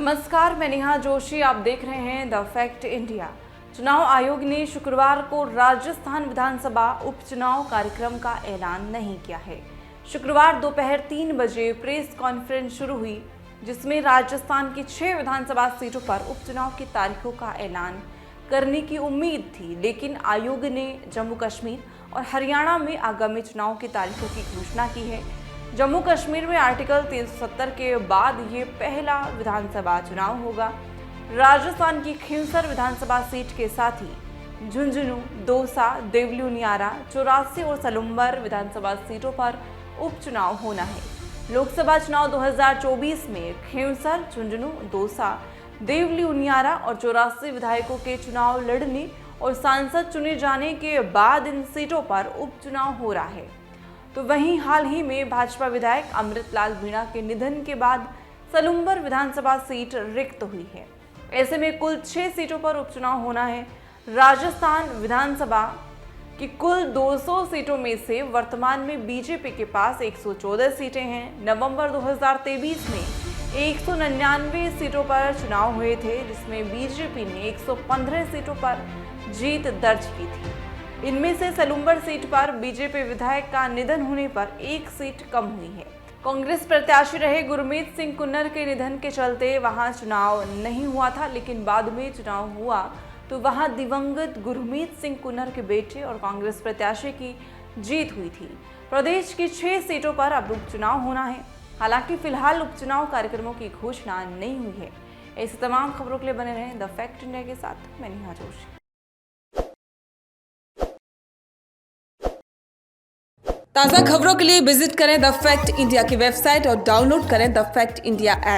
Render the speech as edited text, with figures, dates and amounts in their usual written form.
नमस्कार, मैं नेहा जोशी। आप देख रहे हैं द फैक्ट इंडिया। चुनाव आयोग ने शुक्रवार को राजस्थान विधानसभा उपचुनाव कार्यक्रम का ऐलान नहीं किया है। शुक्रवार दोपहर 3 बजे प्रेस कॉन्फ्रेंस शुरू हुई, जिसमें राजस्थान की 6 विधानसभा सीटों पर उपचुनाव की तारीखों का ऐलान करने की उम्मीद थी, लेकिन आयोग ने जम्मू कश्मीर और हरियाणा में आगामी चुनाव की तारीखों की घोषणा की है। जम्मू कश्मीर में आर्टिकल 370 के बाद ये पहला विधानसभा चुनाव होगा। राजस्थान की खींवसर विधानसभा सीट के साथ ही झुंझुनू, दौसा, देवलियारा, 84 और सलुम्बर विधानसभा सीटों पर उपचुनाव होना है। लोकसभा चुनाव 2024 में खींवसर, झुंझुनू, दौसा, देवलियारा और 84 विधायकों के चुनाव लड़ने और सांसद चुने जाने के बाद इन सीटों पर उपचुनाव हो रहा है। तो वहीं हाल ही में भाजपा विधायक अमृतलाल मीणा के निधन के बाद सलुम्बर विधानसभा सीट रिक्त हुई है। ऐसे में कुल 6 सीटों पर उपचुनाव होना है। राजस्थान विधानसभा की कुल 200 सीटों में से वर्तमान में बीजेपी के पास 114 सीटें हैं। नवंबर 2023 में 199 सीटों पर चुनाव हुए थे, जिसमें बीजेपी ने 115 सीटों पर जीत दर्ज की थी। इनमें से सलुम्बर सीट पर बीजेपी विधायक का निधन होने पर 1 सीट कम हुई है। कांग्रेस प्रत्याशी रहे गुरमीत सिंह कुन्नर के निधन के चलते वहां चुनाव नहीं हुआ था, लेकिन बाद में चुनाव हुआ तो वहां दिवंगत गुरमीत सिंह कुन्नर के बेटे और कांग्रेस प्रत्याशी की जीत हुई थी। प्रदेश की 6 सीटों पर अब उपचुनाव होना है। हालांकि फिलहाल उपचुनाव कार्यक्रमों की घोषणा नहीं हुई है। ऐसी तमाम खबरों के लिए बने रहें द फैक्ट इंडिया के साथ। मैं नेहा जोशी। ताज़ा खबरों के लिए विजिट करें द फैक्ट इंडिया की वेबसाइट और डाउनलोड करें द फैक्ट इंडिया ऐप।